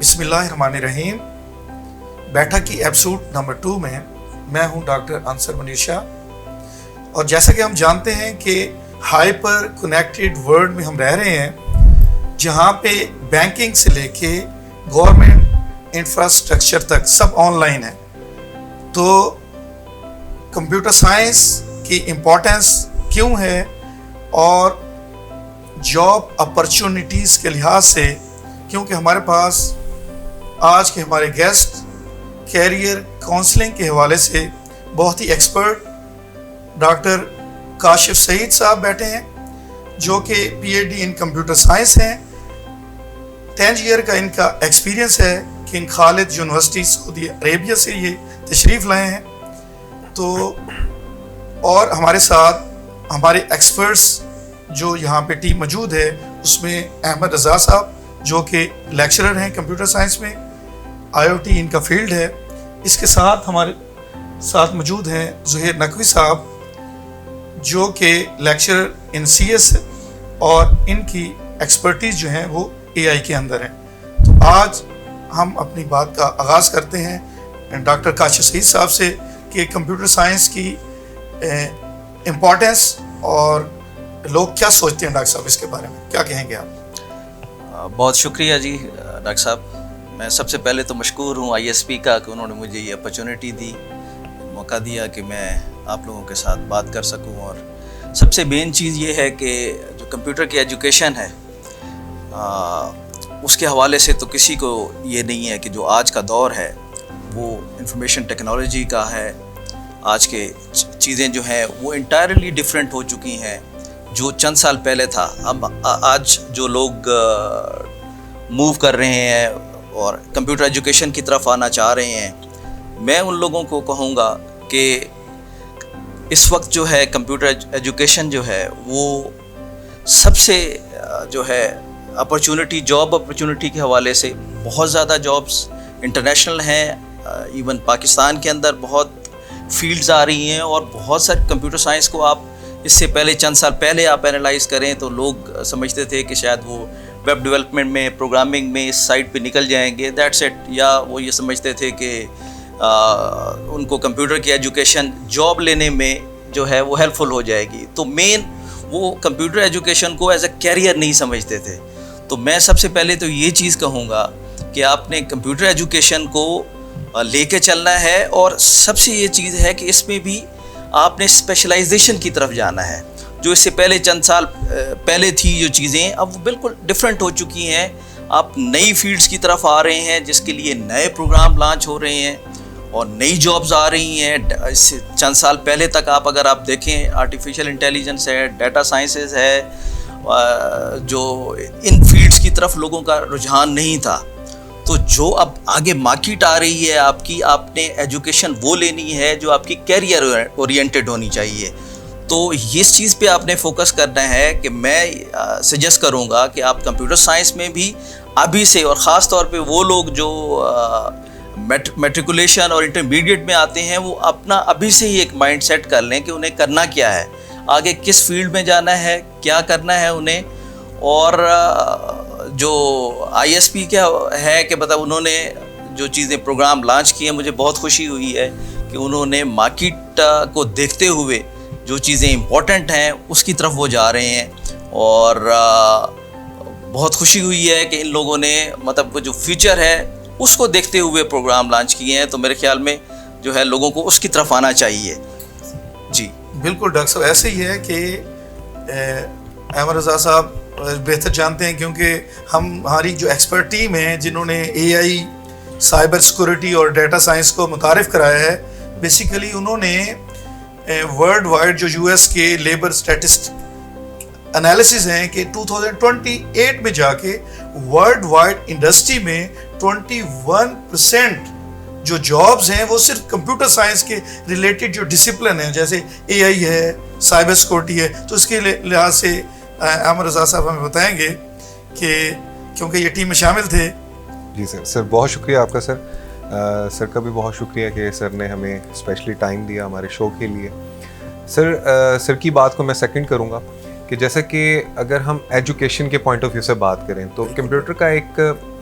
بسم اللہ الرحمن الرحیم. بیٹھک کی ایپیسوڈ نمبر 2 میں میں ہوں ڈاکٹر انصر منیر شاہ. اور جیسا کہ ہم جانتے ہیں کہ ہائپر کنیکٹڈ ورلڈ میں ہم رہ رہے ہیں, جہاں پہ بینکنگ سے لے کے گورنمنٹ انفراسٹرکچر تک سب آن لائن ہے. تو کمپیوٹر سائنس کی امپورٹنس کیوں ہے, اور جاب اپرچونیٹیز کے لحاظ سے, کیونکہ ہمارے پاس آج کے ہمارے گیسٹ کیریئر کاؤنسلنگ کے حوالے سے بہت ہی ایکسپرٹ ڈاکٹر کاشف سعید صاحب بیٹھے ہیں, جو کہ PhD ان کمپیوٹر سائنس ہیں. 10 ایئر کا ان کا ایکسپیرینس ہے. کنگ خالد یونیورسٹی سعودی عربیہ سے یہ تشریف لائے ہیں. تو اور ہمارے ساتھ ہمارے ایکسپرٹس جو یہاں پہ ٹیم موجود ہے, اس میں احمد رضا صاحب جو کہ لیکچرر ہیں کمپیوٹر سائنس میں, IoT ان کا فیلڈ ہے. اس کے ساتھ ہمارے ساتھ موجود ہیں زہیر نقوی صاحب, جو کہ لیکچرر ان CS ہے, اور ان کی ایکسپرٹیز جو ہیں وہ AI کے اندر ہیں. تو آج ہم اپنی بات کا آغاز کرتے ہیں ڈاکٹر کاشف سعید صاحب سے کہ کمپیوٹر سائنس کی امپورٹنس اور لوگ کیا سوچتے ہیں. ڈاکٹر صاحب اس کے بارے میں کیا کہیں گے آپ؟ بہت شکریہ جی ڈاکٹر صاحب. میں سب سے پہلے تو مشکور ہوں ISP کا کہ انہوں نے مجھے یہ اپرچونیٹی دی, موقع دیا کہ میں آپ لوگوں کے ساتھ بات کر سکوں. اور سب سے مین چیز یہ ہے کہ جو کمپیوٹر کی ایجوکیشن ہے اس کے حوالے سے تو کسی کو یہ نہیں ہے کہ جو آج کا دور ہے وہ انفارمیشن ٹیکنالوجی کا ہے. آج کے چیزیں جو ہیں وہ انٹائرلی ڈفرینٹ ہو چکی ہیں جو چند سال پہلے تھا. اب آج جو لوگ موو کر رہے ہیں اور کمپیوٹر ایجوکیشن کی طرف آنا چاہ رہے ہیں, میں ان لوگوں کو کہوں گا کہ اس وقت جو ہے کمپیوٹر ایجوکیشن جو ہے وہ سب سے جو ہے اپرچونٹی, جاب اپرچونٹی کے حوالے سے بہت زیادہ جابس انٹرنیشنل ہیں. ایون پاکستان کے اندر بہت فیلڈز آ رہی ہیں, اور بہت سارے کمپیوٹر سائنس کو آپ اس سے پہلے چند سال پہلے آپ انالائز کریں تو لوگ سمجھتے تھے کہ شاید وہ ویب ڈیولپمنٹ میں, پروگرامنگ میں اس سائٹ پہ نکل جائیں گے, دیٹس اٹ. یا وہ یہ سمجھتے تھے کہ ان کو کمپیوٹر کی ایجوکیشن جاب لینے میں جو ہے وہ ہیلپ فل ہو جائے گی. تو مین وہ کمپیوٹر ایجوکیشن کو ایز اے کیریئر نہیں سمجھتے تھے. تو میں سب سے پہلے تو یہ چیز کہوں گا کہ آپ نے کمپیوٹر ایجوکیشن کو لے کے چلنا ہے, اور سب سے یہ چیز ہے کہ اس میں بھی آپ نے اسپیشلائزیشن کی طرف جانا ہے. جو اس سے پہلے چند سال پہلے تھی جو چیزیں, اب وہ بالکل ڈفرینٹ ہو چکی ہیں. آپ نئی فیلڈز کی طرف آ رہے ہیں جس کے لیے نئے پروگرام لانچ ہو رہے ہیں اور نئی جابز آ رہی ہیں. اس سے چند سال پہلے تک آپ اگر آپ دیکھیں آرٹیفیشیل انٹیلیجنس ہے, ڈیٹا سائنسز ہے, جو ان فیلڈز کی طرف لوگوں کا رجحان نہیں تھا. تو جو اب آگے مارکیٹ آ رہی ہے آپ کی, آپ نے ایجوکیشن وہ لینی ہے جو آپ کی کیریئر اورینٹڈ ہونی چاہیے. تو اس چیز پہ آپ نے فوکس کرنا ہے کہ میں سجیسٹ کروں گا کہ آپ کمپیوٹر سائنس میں بھی ابھی سے, اور خاص طور پہ وہ لوگ جو میٹریکولیشن اور انٹرمیڈیٹ میں آتے ہیں, وہ اپنا ابھی سے ہی ایک مائنڈ سیٹ کر لیں کہ انہیں کرنا کیا ہے, آگے کس فیلڈ میں جانا ہے, کیا کرنا ہے انہیں. اور جو ISP کیا ہے کہ مطلب انہوں نے جو چیزیں پروگرام لانچ کیے ہیں, مجھے بہت خوشی ہوئی ہے کہ انہوں نے مارکیٹ کو دیکھتے ہوئے جو چیزیں امپورٹنٹ ہیں اس کی طرف وہ جا رہے ہیں. اور بہت خوشی ہوئی ہے کہ ان لوگوں نے مطلب جو فیوچر ہے اس کو دیکھتے ہوئے پروگرام لانچ کیے ہیں. تو میرے خیال میں جو ہے لوگوں کو اس کی طرف آنا چاہیے. جی بالکل ڈاکٹر صاحب, ایسے ہی ہے کہ احمد رضا صاحب بہتر جانتے ہیں, کیونکہ ہماری جو ایکسپرٹ ٹیم ہے جنہوں نے AI, سائبر سیکورٹی اور ڈیٹا سائنس کو متعارف کرایا ہے, بیسیکلی انہوں نے ورلڈ وائڈ جو US کے لیبر اسٹیٹسٹک انالیسز ہیں کہ 2028 میں جا کے ورلڈ وائڈ انڈسٹری میں 21% جو جابز ہیں وہ صرف کمپیوٹر سائنس کے ریلیٹڈ جو ڈسپلن ہیں, جیسے AI ہے, سائبر سیکورٹی ہے. تو اس کے لحاظ سے احمد رضا صاحب ہمیں بتائیں گے کہ کیونکہ یہ ٹیم میں شامل تھے. جی سر بہت شکریہ آپ کا. سر کا بھی بہت شکریہ کہ سر نے ہمیں اسپیشلی ٹائم دیا ہمارے شو کے لیے. سر کی بات کو میں سیکنڈ کروں گا کہ جیسا کہ اگر ہم ایجوکیشن کے پوائنٹ آف ویو سے بات کریں تو کمپیوٹر کا ایک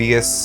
BS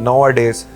nowadays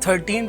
13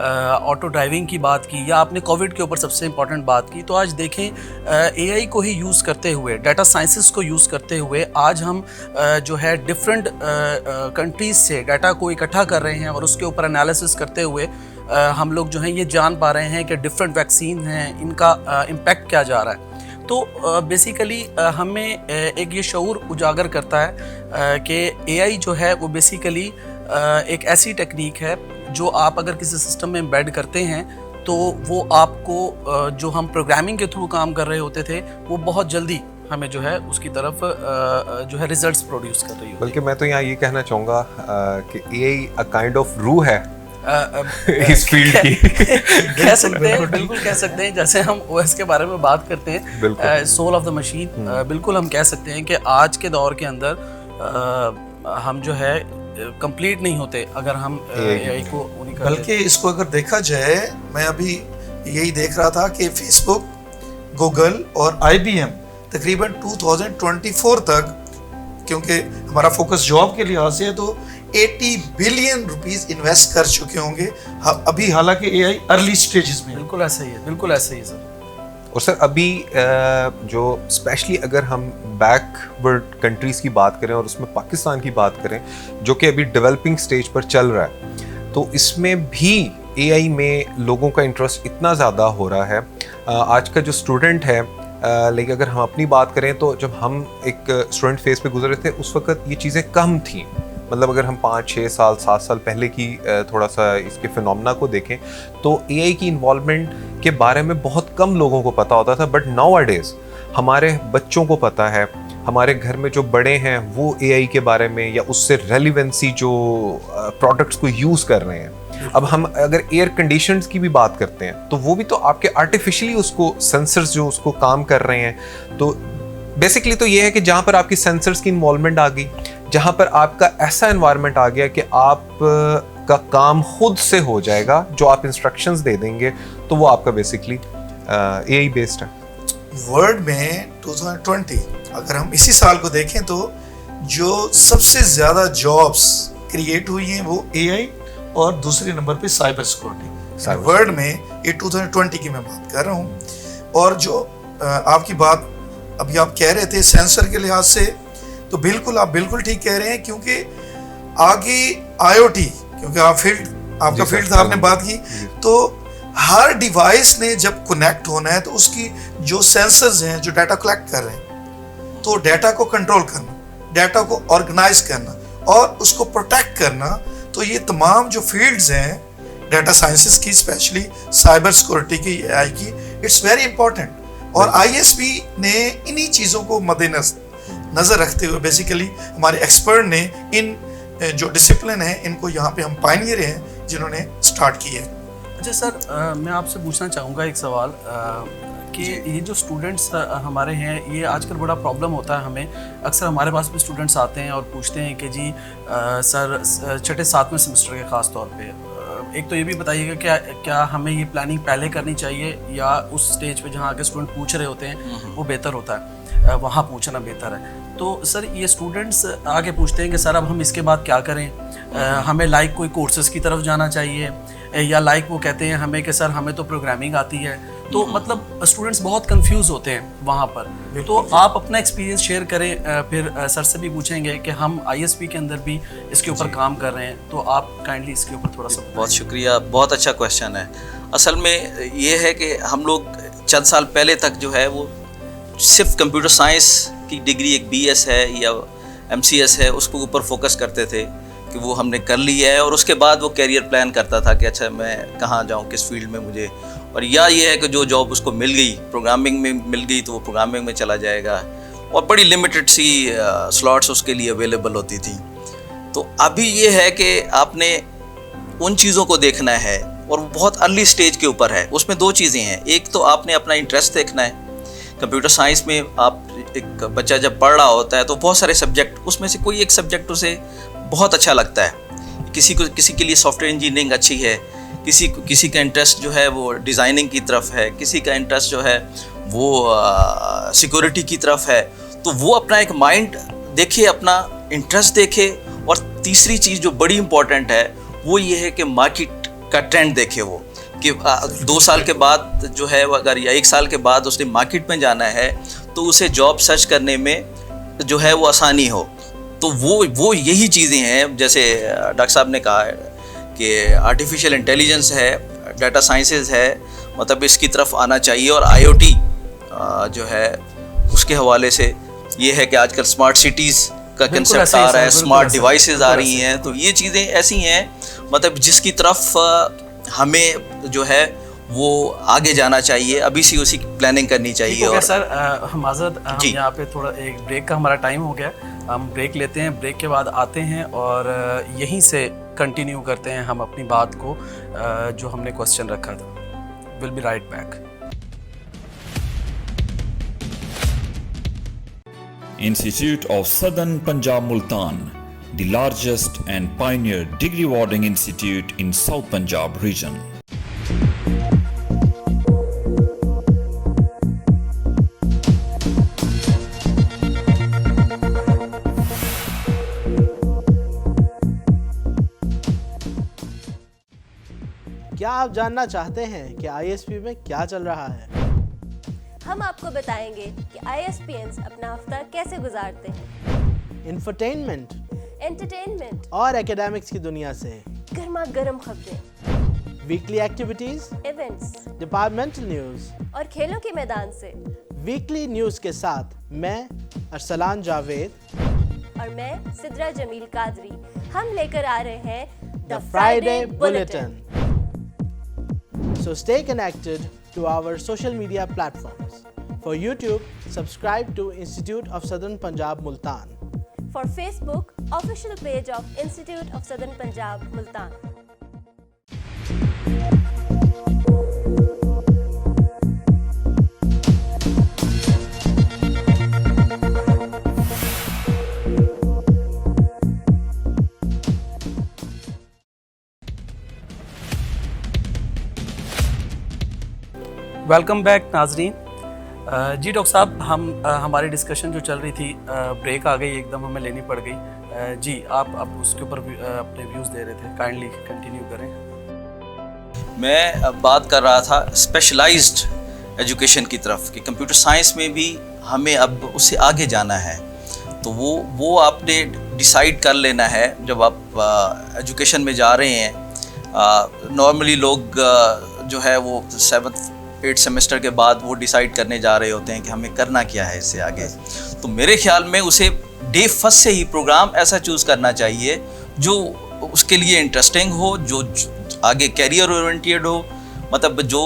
آٹو ڈرائیونگ کی بات کی یا آپ نے کووڈ کے اوپر سب سے امپورٹنٹ بات کی, تو آج دیکھیں اے آئی کو ہی یوز کرتے ہوئے, ڈیٹا سائنسز کو یوز کرتے ہوئے آج ہم جو ہے ڈفرینٹ کنٹریز سے ڈیٹا کو اکٹھا کر رہے ہیں اور اس کے اوپر انالیسس کرتے ہوئے ہم لوگ جو ہیں یہ جان پا رہے ہیں کہ ڈفرینٹ ویکسین ہیں, ان کا امپیکٹ کیا جا رہا ہے. تو بیسیکلی ہمیں ایک یہ شعور اجاگر کرتا ہے کہ اے آئی جو ہے وہ بیسیکلی ایک ایسی ٹیکنیک ہے جو آپ اگر کسی سسٹم میں امبیڈ کرتے ہیں تو وہ آپ کو جو ہم پروگرامنگ کے تھرو کام کر رہے ہوتے تھے وہ بہت جلدی ہمیں جو ہے اس کی طرف جو ہے ریزلٹس پروڈیوس کر رہی ہے. بلکہ میں تو یہاں یہ کہنا چاہوں گا کہ اے آئی اے کائنڈ آف روح ہے اس فیلڈ کی. کہہ سکتے ہیں, بالکل کہہ سکتے ہیں. جیسے ہم او ایس کے بارے میں بات کرتے ہیں, سول آف دا مشین, بالکل ہم کہہ سکتے ہیں کہ آج کے دور کے اندر ہم جو ہے کمپلیٹ نہیں ہوتے اگر ہم اے آئی کو نہیں کرتے. بلکہ اس کو اگر دیکھا جائے, میں ابھی یہی دیکھ رہا تھا کہ فیس بک, گوگل اور آئی بی ایم تقریباً 2024 تک, کیونکہ ہمارا فوکس جاب کے لحاظ سے ہے, تو 80 بلین روپیز انویسٹ کر چکے ہوں گے ابھی, حالانکہ اے آئی ارلی سٹیجز میں. بالکل ایسا ہی ہے, بالکل ایسا ہی ہے سر. اور سر ابھی جو اسپیشلی اگر ہم بیک ورڈ کنٹریز کی بات کریں اور اس میں پاکستان کی بات کریں جو کہ ابھی ڈیولپنگ سٹیج پر چل رہا ہے, تو اس میں بھی اے آئی میں لوگوں کا انٹرسٹ اتنا زیادہ ہو رہا ہے. آج کا جو اسٹوڈنٹ ہے, لیکن اگر ہم اپنی بات کریں تو جب ہم ایک اسٹوڈنٹ فیز پہ گزرے تھے اس وقت یہ چیزیں کم تھیں. مطلب اگر ہم 5-6 سال 7 سال پہلے کی تھوڑا سا اس کے فینومنا کو دیکھیں تو اے آئی کی انوالومنٹ کے بارے میں بہت کم لوگوں کو پتہ ہوتا تھا. بٹ ناؤ اے ڈیز ہمارے بچوں کو پتہ ہے, ہمارے گھر میں جو بڑے ہیں وہ اے آئی کے بارے میں یا اس سے ریلیونسی جو پروڈکٹس کو یوز کر رہے ہیں. اب ہم اگر ایئر کنڈیشنز کی بھی بات کرتے ہیں تو وہ بھی تو آپ کے آرٹیفیشلی اس کو سینسرز جو اس کو کام کر رہے ہیں. تو بیسکلی تو یہ ہے کہ جہاں پر آپ کی سینسرز کی انوالومنٹ آ گئی, جہاں پر آپ کا ایسا انوائرمنٹ آ گیا کہ آپ کا کام خود سے ہو جائے گا, جو آپ انسٹرکشنز دے دیں گے, تو وہ آپ کا بیسکلی اے آئی بیسڈ ہے. ورلڈ میں 2020 اگر ہم اسی سال کو دیکھیں تو جو سب سے زیادہ جابس کریٹ ہوئی ہیں وہ اے آئی اور دوسرے نمبر پہ سائبر سیکورٹی. ورلڈ میں یہ 2020 کی میں بات کر رہا ہوں. اور جو آپ کی بات ابھی آپ کہہ رہے تھے سینسر کے لحاظ سے, تو بالکل آپ بالکل ٹھیک کہہ رہے ہیں, کیونکہ آگے آئی او ٹی, کیونکہ آپ کا فیلڈ تھا, آپ نے بات کی, تو ہر ڈیوائس نے جب کنیکٹ ہونا ہے تو اس کی جو سینسرز ہیں جو ڈیٹا کلیکٹ کر رہے ہیں, تو ڈیٹا کو کنٹرول کرنا, ڈیٹا کو آرگنائز کرنا اور اس کو پروٹیکٹ کرنا, تو یہ تمام جو فیلڈز ہیں ڈیٹا سائنسز کی, اسپیشلی سائبر سیکورٹی کی, اے آئی کی, اٹس ویری امپورٹنٹ. اور آئی ایس بی نے انہی چیزوں کو مد نظر رکھتے ہوئے بیسیکلی ہمارے ایکسپرٹ نے ان جو ڈسپلن ہیں ان کو یہاں پہ ہم پائنیئر ہیں جنہوں نے سٹارٹ کی ہے. اچھا سر, میں آپ سے پوچھنا چاہوں گا ایک سوال کہ یہ جو اسٹوڈنٹس ہمارے ہیں, یہ آج کل بڑا پرابلم ہوتا ہے ہمیں. اکثر ہمارے پاس بھی اسٹوڈنٹس آتے ہیں اور پوچھتے ہیں کہ جی سر 6-7ویں سیمسٹر کے خاص طور پہ, ایک تو یہ بھی بتائیے گا کیا ہمیں یہ پلاننگ پہلے کرنی چاہیے یا اس سٹیج پہ جہاں آگے اسٹوڈنٹ پوچھ رہے ہوتے ہیں وہ بہتر ہوتا ہے, وہاں پوچھنا بہتر ہے. تو سر یہ اسٹوڈنٹس آگے پوچھتے ہیں کہ سر اب ہم اس کے بعد کیا کریں, ہمیں لائک کوئی کورسز کی طرف جانا چاہیے, یا لائک وہ کہتے ہیں ہمیں کہ سر ہمیں تو پروگرامنگ آتی ہے. تو مطلب اسٹوڈنٹس بہت کنفیوز ہوتے ہیں وہاں پر. تو آپ اپنا ایکسپیرینس شیئر کریں, پھر سر سے بھی پوچھیں گے کہ ہم آئی ایس پی کے اندر بھی اس کے اوپر کام کر رہے ہیں, تو آپ کائنڈلی اس کے اوپر تھوڑا سا. بہت شکریہ, بہت اچھا کویشچن ہے. اصل میں یہ ہے کہ ہم لوگ چند سال پہلے تک جو ہے وہ صرف کمپیوٹر سائنس کی ڈگری, ایک بی ایس ہے یا ایم سی ایس ہے, اس کو اوپر فوکس کرتے تھے کہ وہ ہم نے کر لی ہے, اور اس کے بعد وہ کیریئر پلان کرتا تھا کہ اچھا میں کہاں جاؤں, کس فیلڈ میں مجھے, اور یا یہ ہے کہ جو جاب اس کو مل گئی پروگرامنگ میں مل گئی تو وہ پروگرامنگ میں چلا جائے گا, اور بڑی لمیٹڈ سی سلاٹس اس کے لیے اویلیبل ہوتی تھیں. تو ابھی یہ ہے کہ آپ نے ان چیزوں کو دیکھنا ہے, اور وہ بہت ارلی سٹیج کے اوپر ہے. اس میں 2 چیزیں ہیں, ایک تو آپ نے اپنا انٹرسٹ دیکھنا ہے. کمپیوٹر سائنس میں آپ ایک بچہ جب پڑھ رہا ہوتا ہے تو بہت سارے سبجیکٹ, اس میں سے کوئی ایک سبجیکٹ اسے بہت اچھا لگتا ہے. کسی کے لیے سافٹ ویئر انجینئرنگ اچھی ہے, کسی کا انٹرسٹ جو ہے وہ ڈیزائننگ کی طرف ہے, کسی کا انٹرسٹ جو ہے وہ سیکورٹی کی طرف ہے. تو وہ اپنا ایک مائنڈ دیکھے, اپنا انٹرسٹ دیکھے. اور تیسری چیز جو بڑی امپورٹنٹ ہے وہ یہ ہے کہ مارکیٹ کا ٹرینڈ دیکھے وہ کہ 2 سال کے بعد جو ہے اگر یا 1 سال کے بعد اس نے مارکیٹ میں جانا ہے تو اسے جاب سرچ کرنے میں جو ہے وہ آسانی ہو. تو وہ یہی چیزیں ہیں جیسے ڈاکٹر صاحب نے کہا ہے کہ آرٹیفیشیل انٹیلیجنس ہے, ڈیٹا سائنسز ہے, مطلب اس کی طرف آنا چاہیے. اور آئی او ٹی جو ہے اس کے حوالے سے یہ ہے کہ آج کل اسمارٹ سٹیز کا کنسیپٹ آ رہا ہے, اسمارٹ ڈیوائسز آ رہی ہیں. تو یہ چیزیں ایسی ہیں مطلب جس کی طرف ہمیں جو ہے وہ آگے جانا چاہیے, ابھی سے اسی پلاننگ کرنی چاہیے. اور سر معذرت, ہم یہاں پہ تھوڑا ایک بریک کا ہمارا ٹائم ہو گیا, ہم بریک لیتے ہیں, بریک کے بعد آتے ہیں اور یہیں سے کنٹینیو کرتے ہیں ہم اپنی بات کو جو ہم نے کوسچن رکھا تھا. Will be right back. Institute of Southern Punjab Multan, the largest and pioneer degree awarding institute in South Punjab region. کیا آپ جاننا چاہتے ہیں کہ آئی ایس پی میں کیا چل رہا ہے؟ ہم آپ کو بتائیں گے کہ آئی ایس پی اینز اپنا ہفتہ کیسے گزارتے ہیں. انفرٹینمنٹ, انٹرٹینمنٹ اور اکیڈیمکس کی دنیا سے گرما گرم خبریں, weekly activities, events departmental news اور کھیلوں کے میدان سے. ویکلی نیوز کے ساتھ میں ارسلان جاوید اور میں سدرا جمیل قادری. ہم لے کر آ رہے ہیں The Friday Bulletin. So stay connected to our social media platforms. For YouTube, subscribe to Institute of Southern Punjab Multan. For Facebook, official page of Institute of Southern Punjab Multan. Welcome back ناظرین. جی doctor صاحب, ہماری discussion جو چل رہی تھی break آ گئی, ایک دم ہمیں لینی پڑ گئی. جی آپ اس کے اوپر اپنے ویوز دے رہے تھے, کائنڈلی کنٹینیو کریں. میں بات کر رہا تھا اسپیشلائزڈ ایجوکیشن کی طرف کہ کمپیوٹر سائنس میں بھی ہمیں اب اس سے آگے جانا ہے. تو وہ آپ نے ڈیسائیڈ کر لینا ہے جب آپ ایجوکیشن میں جا رہے ہیں. نارملی لوگ جو ہے وہ 7-8 سیمسٹر کے بعد وہ ڈیسائیڈ کرنے جا رہے ہوتے ہیں کہ ہمیں کرنا کیا ہے اس سے آگے. تو میرے خیال میں اسے ڈے فرسٹ سے ہی پروگرام ایسا چوز کرنا چاہیے جو اس کے لیے انٹرسٹنگ ہو, جو آگے کیریئر اورینٹیڈ ہو, مطلب جو,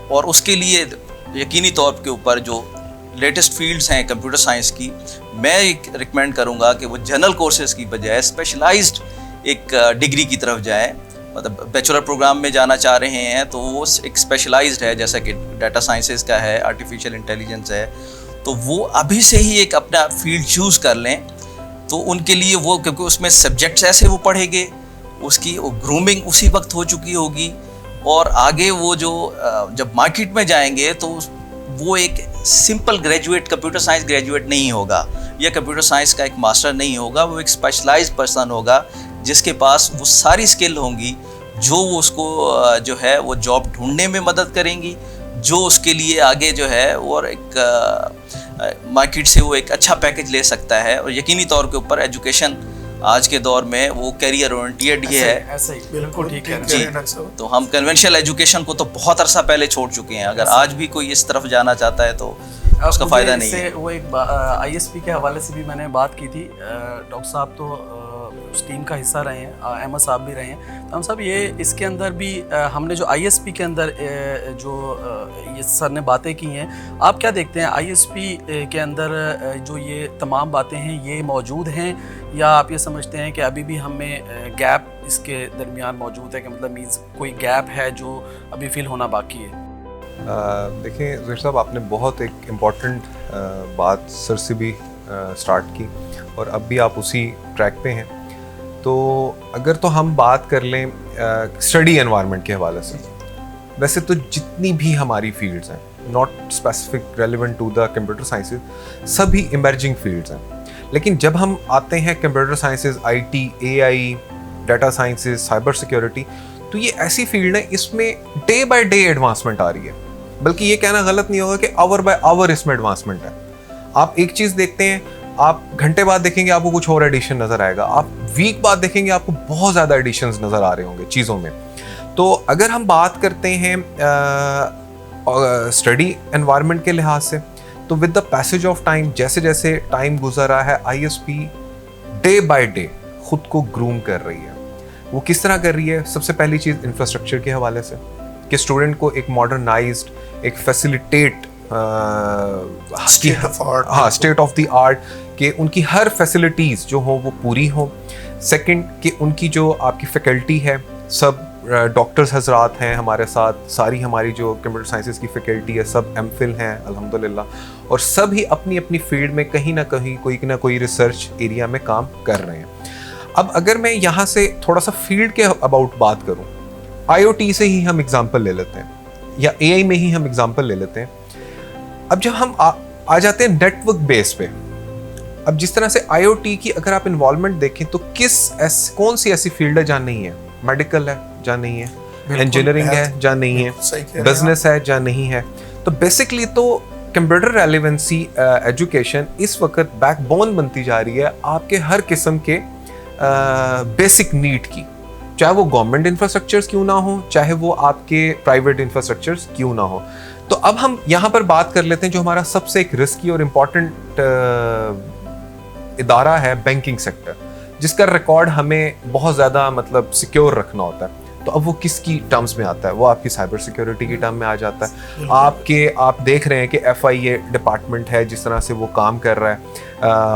اور اس کے لیے یقینی طور کے اوپر جو لیٹسٹ فیلڈز ہیں کمپیوٹر سائنس کی, میں ایک ریکمینڈ کروں گا کہ وہ جنرل کورسز کی بجائے اسپیشلائزڈ ایک ڈگری کی طرف جائیں. مطلب بیچلر پروگرام میں جانا چاہ رہے ہیں تو وہ ایک اسپیشلائزڈ ہے, جیسا کہ ڈیٹا سائنسز کا ہے, آرٹیفیشیل انٹیلیجنس ہے, تو وہ ابھی سے ہی ایک اپنا فیلڈ چوز کر لیں. تو ان کے لیے وہ, کیونکہ اس میں سبجیکٹس ایسے وہ پڑھیں گے, اس کی گرومنگ اسی وقت ہو چکی ہوگی, اور آگے وہ جو جب مارکیٹ میں جائیں گے تو وہ ایک simple graduate, computer science graduate نہیں ہوگا یا کمپیوٹر سائنس کا ایک ماسٹر نہیں ہوگا, وہ ایک اسپیشلائزڈ پرسن ہوگا جس کے پاس وہ ساری اسکل ہوں گی جو وہ اس کو جو ہے وہ جاب ڈھونڈنے میں مدد کریں گی, جو اس کے لیے آگے جو ہے اور ایک مارکیٹ سے وہ ایک اچھا پیکج لے سکتا ہے. اور یقینی طور کے اوپر ایجوکیشن آج کے دور میں وہ کیریئر اورینٹیڈ ہی ہے. ایسے ہی بالکل ٹھیک ہے جی. تو ہم کنونشنل ایجوکیشن کو تو بہت عرصہ پہلے چھوڑ چکے ہیں. اگر آج بھی کوئی اس طرف جانا چاہتا ہے تو اس کا فائدہ نہیں ہے. وہ ایک آئی ایس پی کے حوالے سے بھی میں نے بات کی تھی. ڈاکٹر صاحب تو اس ٹیم کا حصہ رہے ہیں, احمد صاحب بھی رہے ہیں. تو ہم صاحب یہ اس کے اندر بھی ہم نے جو آئی ایس پی کے اندر جو یہ سر نے باتیں کی ہیں, آپ کیا دیکھتے ہیں آئی ایس پی کے اندر جو یہ تمام باتیں ہیں یہ موجود ہیں, یا آپ یہ سمجھتے ہیں کہ ابھی بھی ہمیں گیپ اس کے درمیان موجود ہے, کہ مطلب مینس کوئی گیپ ہے جو ابھی فل ہونا باقی ہے؟ دیکھیں زہیر صاحب, آپ نے بہت ایک امپورٹنٹ بات سر سے بھی سٹارٹ کی اور اب بھی آپ اسی ٹریک پہ ہیں. تو اگر تو ہم بات کر لیں اسٹڈی انوائرمنٹ کے حوالے سے, ویسے تو جتنی بھی ہماری فیلڈز ہیں, not specific relevant to the computer sciences, سبھی ایمرجنگ فیلڈز ہیں. لیکن جب ہم آتے ہیں computer sciences, I T, A I, data sciences, cyber security, تو یہ ایسی فیلڈ ہے اس میں ڈے بائی ڈے ایڈوانسمنٹ آ رہی ہے, بلکہ یہ کہنا غلط نہیں ہوگا کہ آور بائی آور اس میں ایڈوانسمنٹ ہے. آپ ایک چیز دیکھتے ہیں, آپ گھنٹے بعد دیکھیں گے آپ کو کچھ اور ایڈیشن نظر آئے گا, آپ ویک بعد دیکھیں گے آپ کو بہت زیادہ ایڈیشنز نظر آ رہے ہوں گے چیزوں میں. تو اگر ہم بات کرتے ہیں اسٹڈی انوائرمنٹ کے لحاظ سے, تو with the passage of time, جیسے جیسے ٹائم گزر رہا ہے, I S P day by day خود کو گروم کر رہی ہے. وہ کس طرح کر رہی ہے؟ سب سے پہلی چیز انفراسٹرکچر کے حوالے سے, کہ اسٹوڈنٹ کو ایک ماڈرنائزڈ, ایک facilitate state of the art, کہ ان کی ہر فیسلٹیز جو ہوں وہ پوری ہوں. سیکنڈ, کہ ان کی جو آپ کی فیکلٹی ہے, سب ڈاکٹرز حضرات ہیں ہمارے ساتھ, ساری ہماری جو کمپیوٹر سائنسز کی فیکلٹی ہے سب ایم فل ہیں الحمدللہ, اور سب ہی اپنی اپنی فیلڈ میں کہیں نہ کہیں کوئی نہ کوئی ریسرچ ایریا میں کام کر رہے ہیں. اب اگر میں یہاں سے تھوڑا سا فیلڈ کے اباؤٹ بات کروں, آئی او ٹی سے ہی ہم اگزامپل لے لیتے ہیں, یا اے آئی میں ہی ہم اگزامپل لے لیتے ہیں. اب جب ہم آ جاتے ہیں نیٹ ورک بیس پہ, اب جس طرح سے آئی او ٹی کی اگر آپ انوالومنٹ دیکھیں تو کون سی ایسی فیلڈ ہے جہاں نہیں ہے؟ میڈیکل ہے جہاں نہیں ہے, انجینئرنگ ہے جہاں نہیں ہے, بزنس ہے جہاں نہیں ہے. تو بیسکلی تو کمپیوٹر ریلیونسی ایجوکیشن اس وقت بیک بون بنتی جا رہی ہے آپ کے ہر قسم کے بیسک نیڈ کی, چاہے وہ گورنمنٹ انفراسٹرکچرز کیوں نہ ہوں, چاہے وہ آپ کے پرائیویٹ انفراسٹرکچرز کیوں نہ ہوں. تو اب ہم یہاں پر بات کر لیتے ہیں جو ہمارا سب سے ایک رسکی اور امپورٹنٹ ادارہ ہے, بینکنگ سیکٹر, جس کا ریکارڈ ہمیں بہت زیادہ مطلب سیکیور رکھنا ہوتا ہے. تو اب وہ کس کی ٹرمز میں آتا ہے؟ وہ آپ کی سائبر سیکیورٹی کی ٹرم میں آ جاتا ہے. آپ دیکھ رہے ہیں کہ ایف آئی اے ڈپارٹمنٹ ہے, جس طرح سے وہ کام کر رہا ہے,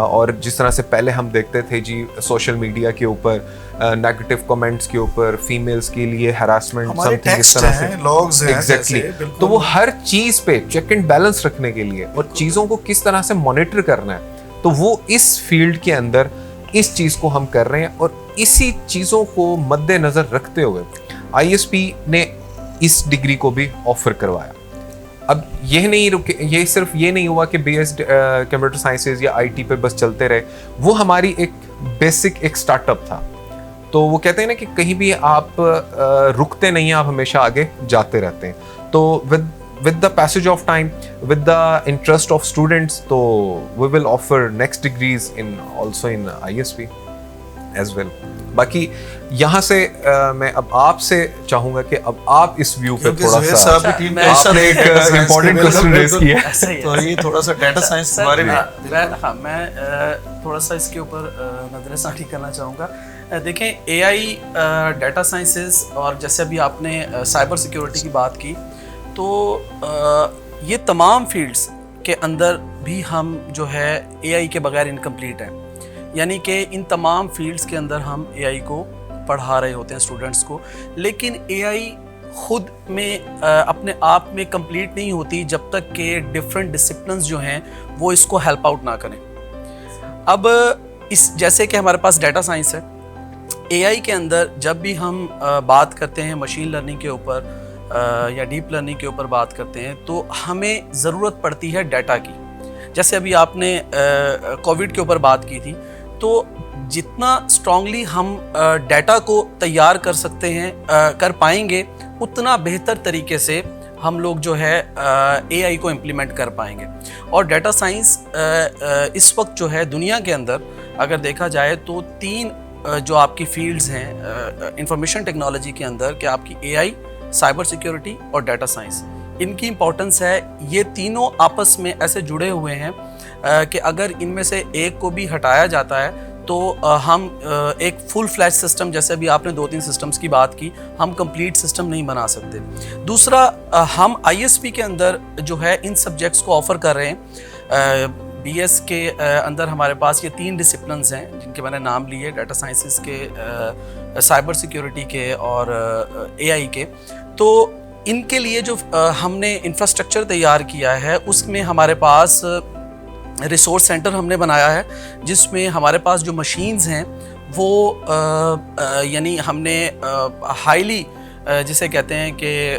اور جس طرح سے پہلے ہم دیکھتے تھے جی سوشل میڈیا کے اوپر نیگیٹو کمنٹس کے اوپر فیمیلز کے لیے ہراسمنٹ سم تھنگ اس طرح سے, ایگزیکٹلی. تو وہ ہر چیز پہ چیک اینڈ بیلنس رکھنے کے لیے اور چیزوں کو کس طرح سے مانیٹر کرنا ہے, تو وہ اس فیلڈ کے اندر اس چیز کو ہم کر رہے ہیں. اور اسی چیزوں کو مد نظر رکھتے ہوئے آئی ایس پی نے اس ڈگری کو بھی آفر کروایا. اب یہ صرف یہ نہیں ہوا کہ بی ایس کمپیوٹر سائنسز یا آئی ٹی پہ بس چلتے رہے, وہ ہماری ایک بیسک ایک اسٹارٹ اپ تھا. تو وہ کہتے ہیں نا کہ کہیں بھی آپ رکتے نہیں ہیں, آپ ہمیشہ آگے جاتے رہتے ہیں. تو with the passage of time, with the interest of students, so we will offer next degrees also in ISP as well. باقی یہاں سے میں اب آپ سے چاہوں گا کہ اب آپ اس ویو پہ تھوڑا سا آپ نے ایک امپورٹنٹ کوسچن ریز کیا ہے, تو یہ تھوڑا سا ڈیٹا سائنس کے بارے میں میں تھوڑا سا اس کے اوپر نظر ثانی کرنا چاہوں گا. دیکھیں اے آئی, ڈیٹا سائنسز, اور جیسے ابھی آپ نے سائبر سیکیورٹی کی بات کی, تو یہ تمام فیلڈز کے اندر بھی ہم جو ہے اے آئی کے بغیر انکمپلیٹ ہیں. یعنی کہ ان تمام فیلڈز کے اندر ہم اے آئی کو پڑھا رہے ہوتے ہیں اسٹوڈنٹس کو, لیکن اے آئی خود میں اپنے آپ میں کمپلیٹ نہیں ہوتی جب تک کہ ڈفرینٹ ڈسپلنز جو ہیں وہ اس کو ہیلپ آؤٹ نہ کریں. اب جیسے کہ ہمارے پاس ڈیٹا سائنس ہے, اے آئی کے اندر جب بھی ہم بات کرتے ہیں مشین لرننگ کے اوپر یا ڈیپ لرننگ کے اوپر بات کرتے ہیں, تو ہمیں ضرورت پڑتی ہے ڈیٹا کی. جیسے ابھی آپ نے کووڈ کے اوپر بات کی تھی, تو جتنا اسٹرانگلی ہم ڈیٹا کو تیار کر سکتے ہیں, کر پائیں گے, اتنا بہتر طریقے سے ہم لوگ جو ہے اے آئی کو امپلیمنٹ کر پائیں گے. اور ڈیٹا سائنس اس وقت جو ہے دنیا کے اندر اگر دیکھا جائے تو 3 جو آپ کی فیلڈز ہیں انفارمیشن ٹیکنالوجی کے اندر, کہ آپ کی اے آئی, سائبر سیکیورٹی اور ڈیٹا سائنس, ان کی امپورٹنس ہے. یہ تینوں آپس میں ایسے جڑے ہوئے ہیں کہ اگر ان میں سے ایک کو بھی ہٹایا جاتا ہے تو ہم ایک فل فلیج سسٹم, جیسے ابھی آپ نے 2-3 سسٹمز کی بات کی, ہم کمپلیٹ سسٹم نہیں بنا سکتے. دوسرا, ہم آئی ایس پی کے اندر جو ہے ان سبجیکٹس کو آفر کر رہے ہیں. بی ایس کے اندر ہمارے پاس یہ 3 ڈسپلنز ہیں جن کے میں نے نام لیے, ڈیٹا سائنسز کے, سائبر سیکیورٹی کے اور اے آئی کے. تو ان کے لیے جو ہم نے انفراسٹرکچر تیار کیا ہے, اس میں ہمارے پاس ریسورس سینٹر ہم نے بنایا ہے, جس میں ہمارے پاس جو مشینز ہیں وہ یعنی ہم نے ہائیلی جسے کہتے ہیں کہ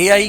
AI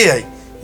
AI,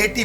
80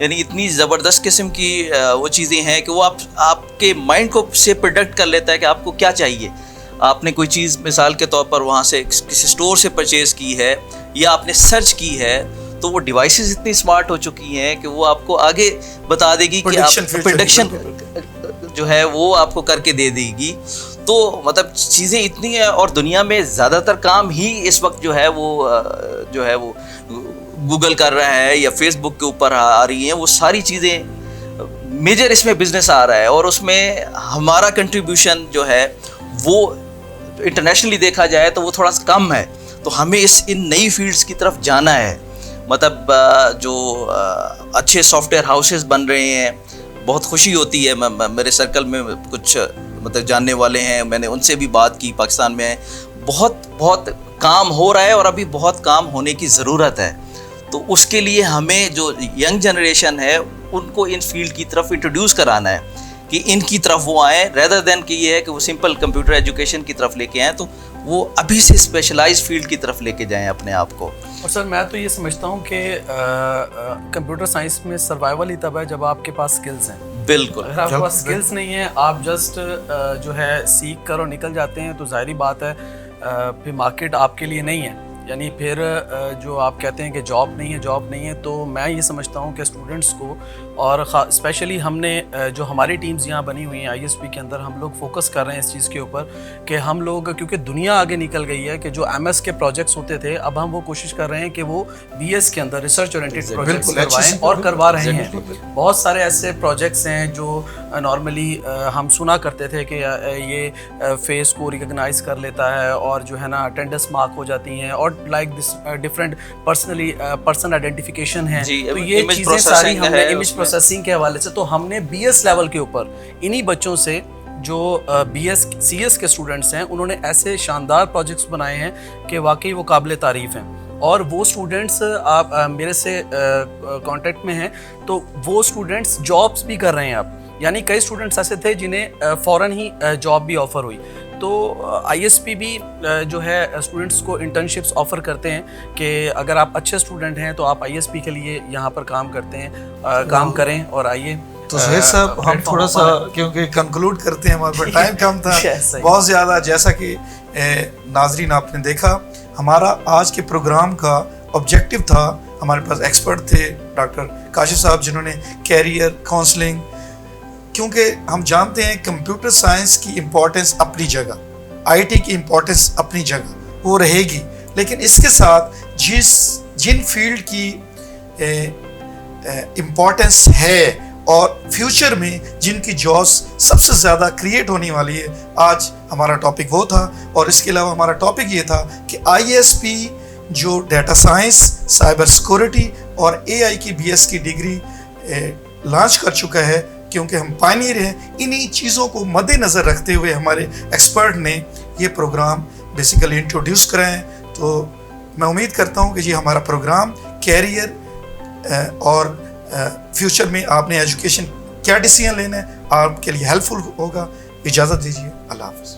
یعنی اتنی زبردست قسم کی وہ چیزیں ہیں کہ وہ آپ کے مائنڈ کو سے پروڈکٹ کر لیتا ہے کہ آپ کو کیا چاہیے. آپ نے کوئی چیز مثال کے طور پر وہاں سے کسی اسٹور سے پرچیز کی ہے یا آپ نے سرچ کی ہے, تو وہ ڈیوائسز اتنی اسمارٹ ہو چکی ہیں کہ وہ آپ کو آگے بتا دے گی کہ آپ پریڈکشن جو ہے وہ آپ کو کر کے دے دے گی. تو مطلب چیزیں اتنی ہیں, اور دنیا میں زیادہ تر کام ہی اس وقت جو ہے وہ گوگل کر رہا ہے یا فیس بک کے اوپر آ رہی ہیں. وہ ساری چیزیں میجر اس میں بزنس آ رہا ہے, اور اس میں ہمارا کنٹریبیوشن جو ہے وہ انٹرنیشنلی دیکھا جائے تو وہ تھوڑا سا کم ہے. تو ہمیں ان نئی فیلڈز کی طرف جانا ہے. مطلب جو اچھے سافٹ ویئر ہاؤسز بن رہے ہیں, بہت خوشی ہوتی ہے. میرے سرکل میں کچھ مطلب جاننے والے ہیں, میں نے ان سے بھی بات کی. پاکستان میں بہت کام ہو رہا ہے اور ابھی بہت کام ہونے کی ضرورت ہے. تو اس کے لیے ہمیں جو ینگ جنریشن ہے ان کو ان فیلڈ کی طرف انٹروڈیوس کرانا ہے کہ ان کی طرف وہ آئیں, ریدر دین کہ یہ ہے کہ وہ سمپل کمپیوٹر ایجوکیشن کی طرف لے کے آئیں. تو وہ ابھی سے اسپیشلائز فیلڈ کی طرف لے کے جائیں اپنے آپ کو. اور سر میں تو یہ سمجھتا ہوں کہ کمپیوٹر سائنس میں سروائیول ہی تب ہے جب آپ کے پاس سکلز ہیں. بالکل, اگر آپ کے پاس سکلز نہیں ہیں, آپ جسٹ جو ہے سیکھ کر اور نکل جاتے ہیں, تو ظاہری بات ہے پھر مارکیٹ آپ کے لیے نہیں ہے. یعنی پھر جو آپ کہتے ہیں کہ جاب نہیں ہے, تو میں یہ سمجھتا ہوں کہ اسٹوڈنٹس کو, اور اسپیشلی ہم نے جو ہماری ٹیمز یہاں بنی ہوئی ہیں ISP کے اندر, ہم لوگ فوکس کر رہے ہیں اس چیز کے اوپر کہ ہم لوگ, کیونکہ دنیا آگے نکل گئی ہے کہ جو MS کے پروجیکٹس ہوتے تھے, اب ہم وہ کوشش کر رہے ہیں کہ وہ BS کے اندر ریسرچ اورینٹیڈ پروجیکٹس کروائیں, اور کروا رہے ہیں. بہت سارے ایسے پروجیکٹس ہیں جو نارملی ہم سنا کرتے تھے کہ یہ فیس کو ریکگنائز کر لیتا ہے اور جو ہے نا اٹینڈنس مارک ہو جاتی ہیں, اور لائک ڈفرینٹ پرسن آئیڈینٹیفیکیشن ہیں. تو یہ چیزیں ساری ہم نے امیج پروسیسنگ کے حوالے سے, تو ہم نے BS لیول کے اوپر انہی بچوں سے جو BS CS کے اسٹوڈنٹس ہیں, انہوں نے ایسے شاندار پروجیکٹس بنائے ہیں کہ واقعی وہ قابل تعریف ہیں. اور وہ اسٹوڈنٹس آپ میرے سے کانٹیکٹ میں ہیں, تو وہ اسٹوڈنٹس جابس بھی کر رہے ہیں اب. یعنی کئی اسٹوڈنٹس ایسے تھے جنہیں فوراً ہی جاب بھی آفر ہوئی. تو ISP بھی جو ہے اسٹوڈنٹس کو انٹرنشپس آفر کرتے ہیں کہ اگر آپ اچھے اسٹوڈنٹ ہیں تو آپ ISP کے لیے یہاں پر کام کرتے ہیں, کام کریں اور آئیے. تو زہیر صاحب ہم تھوڑا سا کیونکہ کنکلوڈ کرتے ہیں, ہمارے پاس ٹائم کم تھا بہت زیادہ. جیسا کہ ناظرین آپ نے دیکھا, ہمارا آج کے پروگرام کا آبجیکٹو تھا, ہمارے پاس ایکسپرٹ تھے ڈاکٹر کاشف صاحب جنہوں نے کیریئر کاؤنسلنگ, کیونکہ ہم جانتے ہیں کمپیوٹر سائنس کی امپورٹنس اپنی جگہ, IT کی امپورٹنس اپنی جگہ وہ رہے گی, لیکن اس کے ساتھ جن فیلڈ کی امپورٹنس ہے اور فیوچر میں جن کی جابس سب سے زیادہ کریٹ ہونے والی ہے, آج ہمارا ٹاپک وہ تھا. اور اس کے علاوہ ہمارا ٹاپک یہ تھا کہ ISP جو ڈیٹا سائنس, سائبر سیکورٹی اور AI کی BS کی ڈگری لانچ کر چکا ہے, کیونکہ ہم پائنیئر ہیں. انہی چیزوں کو مد نظر رکھتے ہوئے ہمارے ایکسپرٹ نے یہ پروگرام بیسیکلی انٹروڈیوس کرائے ہیں. تو میں امید کرتا ہوں کہ جی ہمارا پروگرام کیریئر اور فیوچر میں آپ نے ایجوکیشن کیا ڈیسیژن لینا ہے آپ کے لیے ہیلپ فل ہوگا. اجازت دیجیے, اللہ حافظ.